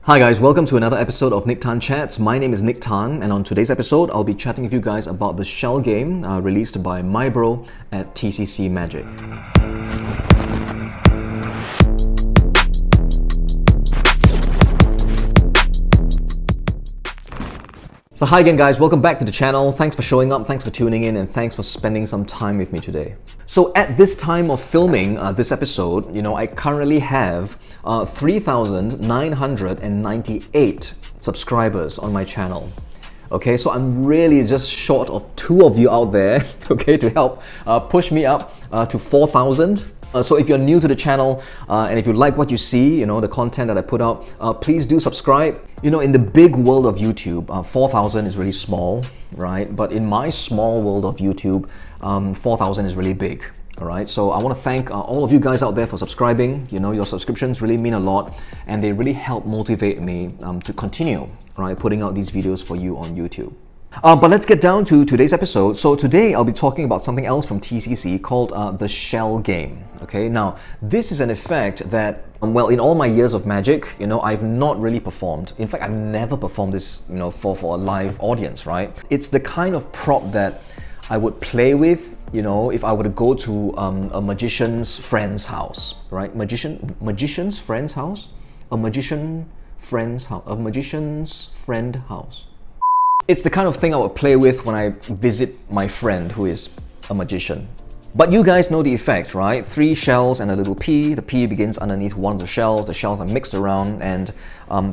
Hi guys, welcome to another episode of Nick Tan Chats. My name is Nick Tan, and on today's episode, I'll be chatting with you guys about the shell game released by Maibro at TCC Magic. So hi again guys, welcome back to the channel. Thanks for showing up, thanks for tuning in, and thanks for spending some time with me today. So at this time of filming this episode, I currently have 3,998 subscribers on my channel. Okay, so I'm really just short of 2 of you out there, okay, to help push me up to 4,000. So if you're new to the channel and if you like what you see, the content that I put out, please do subscribe. In the big world of YouTube, 4,000 is really small, right? But in my small world of YouTube, 4,000 is really big. All right, so I want to thank all of you guys out there for subscribing. Your subscriptions really mean a lot, and they really help motivate me to continue, right, putting out these videos for you on YouTube. But let's get down to today's episode. So today I'll be talking about something else from TCC called the shell game. Okay, now this is an effect that, well, in all my years of Magic, I've not really performed. In fact, I've never performed this, for a live audience, right? It's the kind of prop that I would play with, if I were to go to a magician's friend's house, right? Magician's friend's house? A magician's friend house. It's the kind of thing I would play with when I visit my friend who is a magician. But you guys know the effect, right? 3 shells and a little pea. The pea begins underneath one of the shells. The shells are mixed around, and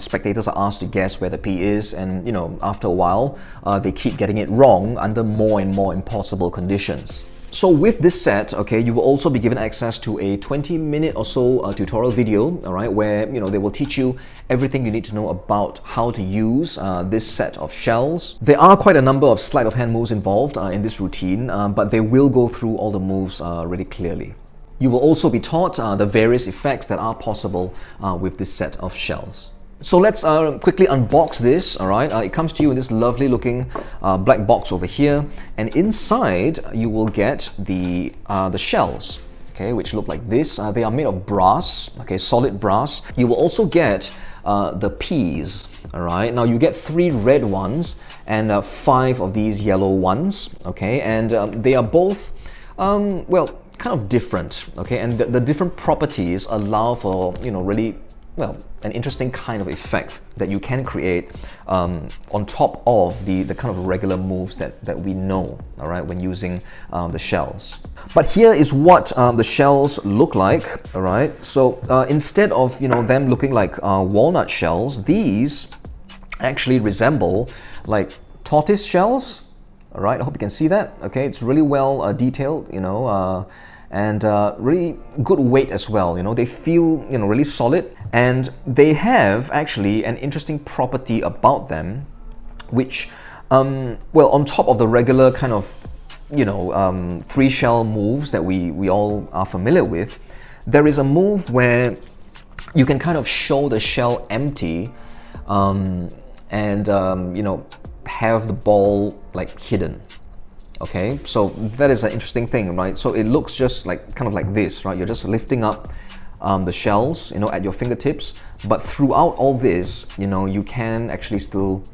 spectators are asked to guess where the pea is. And after a while, they keep getting it wrong under more and more impossible conditions. So with this set, okay, you will also be given access to a 20-minute or so tutorial video, all right, where they will teach you everything you need to know about how to use this set of shells. There are quite a number of sleight of hand moves involved in this routine, but they will go through all the moves really clearly. You will also be taught the various effects that are possible with this set of shells. So let's quickly unbox this, all right? It comes to you in this lovely looking black box over here, and inside you will get the shells, okay, which look like this. They are made of brass, okay, solid brass. You will also get the peas, all right? Now you get 3 red ones and 5 of these yellow ones, okay? And they are both, well, kind of different, okay? And the different properties allow for, really, well, an interesting kind of effect that you can create on top of the kind of regular moves that we know, all right, when using the shells. But here is what the shells look like, all right? So instead of them looking like walnut shells, these actually resemble like tortoise shells, all right? I hope you can see that. Okay, it's really well detailed, and really good weight as well. They feel really solid, and they have actually an interesting property about them, which well, on top of the regular kind of 3 shell moves that we all are familiar with, there is a move where you can kind of show the shell empty and have the ball like hidden. Okay, so that is an interesting thing, right? So it looks just like kind of like this, right? You're just lifting up the shells, at your fingertips, but throughout all this, you can actually still,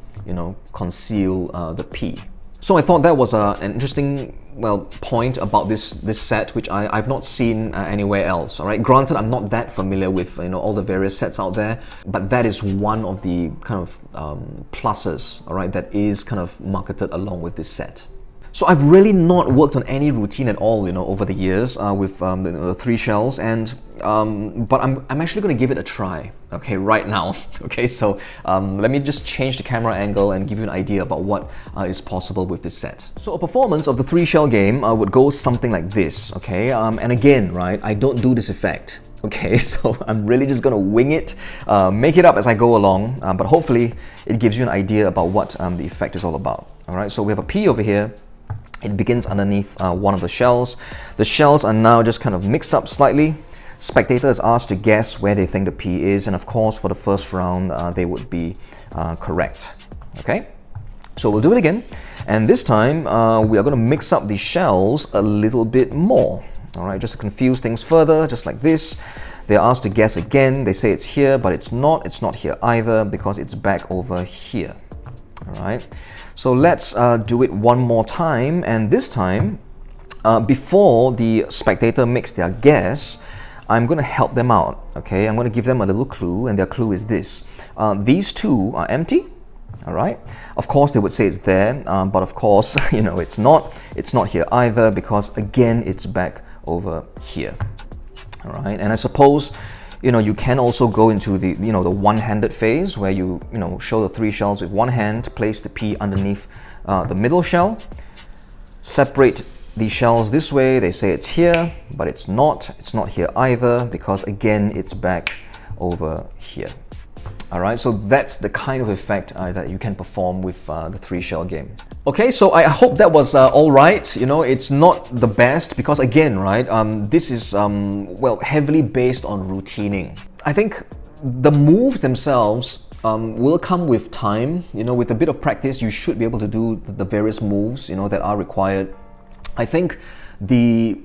conceal the pea. So I thought that was an interesting, well, point about this set, which I've not seen anywhere else. All right, granted, I'm not that familiar with all the various sets out there, but that is one of the kind of pluses, all right, that is kind of marketed along with this set. So I've really not worked on any routine at all, over the years with the 3 shells, and but I'm actually going to give it a try, okay, right now. Okay, so let me just change the camera angle and give you an idea about what is possible with this set. So a performance of the 3 shell game would go something like this, okay, and again, right, I don't do this effect. Okay, so I'm really just going to wing it, make it up as I go along, but hopefully it gives you an idea about what the effect is all about. All right, so we have a pea over here. It begins underneath one of the shells. The shells are now just kind of mixed up slightly. Spectator is asked to guess where they think the pea is, and of course for the first round they would be correct. Okay, so we'll do it again, and this time we are going to mix up the shells a little bit more. All right, just to confuse things further, just like this. They're asked to guess again. They say it's here, but it's not. It's not here either because it's back over here. All right. So let's do it one more time, and this time, before the spectator makes their guess, I'm going to help them out, okay? I'm going to give them a little clue, and their clue is this. These two are empty, all right? Of course, they would say it's there, but of course, you know, it's not here either because, again, it's back over here, all right? And I suppose, you know, you can also go into the, you know, the one-handed phase where you show the 3 shells with one hand, place the P underneath the middle shell, separate these shells this way. They say it's here, but it's not here either because, again, it's back over here. All right, so that's the kind of effect that you can perform with the 3 shell game. Okay, so I hope that was all right. You know, it's not the best because, again, right, this is, well, heavily based on routining. I think the moves themselves will come with time. You know, with a bit of practice, you should be able to do the various moves, you know, that are required. I think the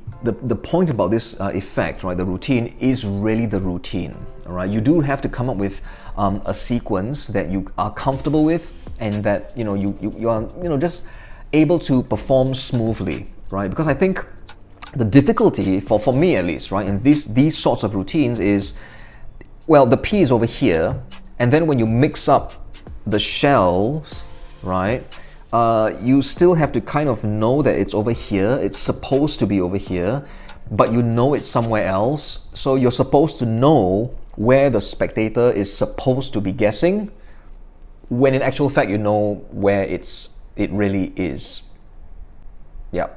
point about this effect, right, the routine, is really the routine. All right, you do have to come up with a sequence that you are comfortable with and that you are just able to perform smoothly, right? Because I think the difficulty for me at least, right, in these sorts of routines is, well, the P is over here, and then when you mix up the shells, right, you still have to kind of know that it's over here. It's supposed to be over here, but you know it's somewhere else. So you're supposed to know where the spectator is supposed to be guessing, when in actual fact you know where it really is. Yeah.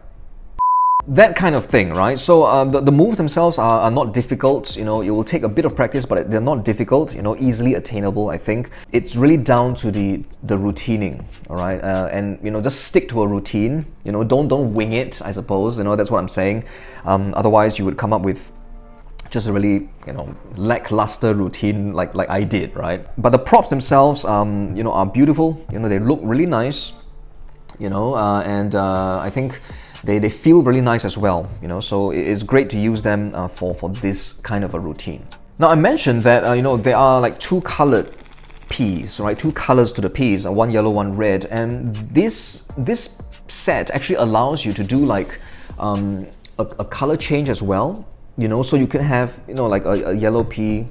That kind of thing, right? So the moves themselves are not difficult. You know, it will take a bit of practice, but they're not difficult. You know, easily attainable. I think it's really down to the routining. All right, and you know, just stick to a routine. You know, don't wing it. I suppose, you know, that's what I'm saying. Otherwise, you would come up with just a really, you know, lackluster routine like I did, right? But the props themselves, you know, are beautiful. You know, they look really nice. You know, and I think they feel really nice as well, you know, so it's great to use them for this kind of a routine. Now I mentioned that you know, there are like 2 colored Ps, right? 2 colors to the Ps, one yellow, one red, and this set actually allows you to do like a color change as well, you know, so you can have, you know, like a yellow P,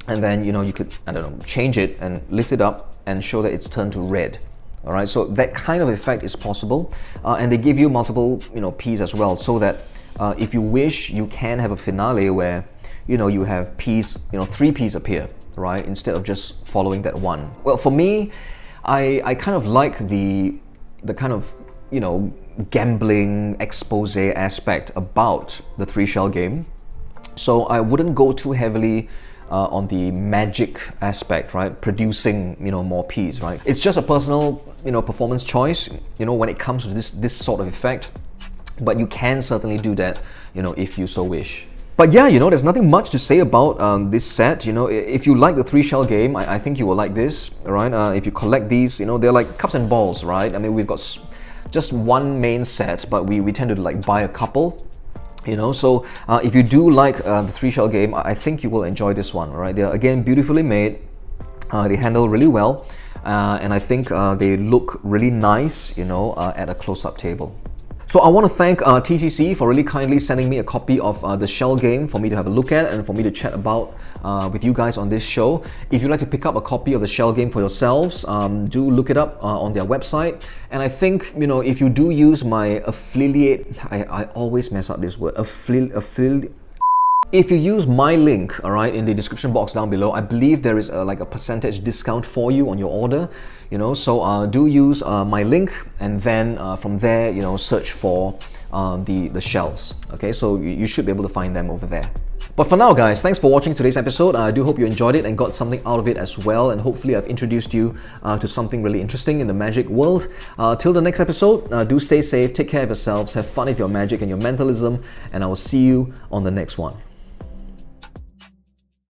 and then, you know, you could, I don't know, change it and lift it up and show that it's turned to red. All right, so that kind of effect is possible, and they give you multiple, you know, Ps as well, so that if you wish, you can have a finale where, you know, you have Ps, you know, 3 Ps appear, right, instead of just following that one. Well, for me, I kind of like the kind of, you know, gambling expose aspect about the 3 shell game, so I wouldn't go too heavily on the magic aspect, right? Producing, you know, more Ps, right? It's just a personal, you know, performance choice, you know, when it comes to this sort of effect. But you can certainly do that, you know, if you so wish. But yeah, you know, there's nothing much to say about this set. You know, if you like the 3 shell game, I think you will like this, right? If you collect these, you know, they're like cups and balls, right? I mean, we've got just one main set, but we tend to like buy a couple. You know, so if you do like the 3 shell game, I think you will enjoy this one. Right? They're again beautifully made. They handle really well, and I think they look really nice, you know, at a close-up table. So I want to thank TCC for really kindly sending me a copy of the shell game for me to have a look at and for me to chat about with you guys on this show. If you'd like to pick up a copy of the shell game for yourselves, do look it up on their website. And I think, you know, if you do use my affiliate, I always mess up this word, affiliate. If you use my link, all right, in the description box down below, I believe there is like a percentage discount for you on your order, you know, so do use my link, and then from there, you know, search for the shells, okay, so you should be able to find them over there. But for now, guys, thanks for watching today's episode. I do hope you enjoyed it and got something out of it as well, and hopefully I've introduced you to something really interesting in the magic world. Till the next episode, do stay safe, take care of yourselves, have fun with your magic and your mentalism, and I will see you on the next one.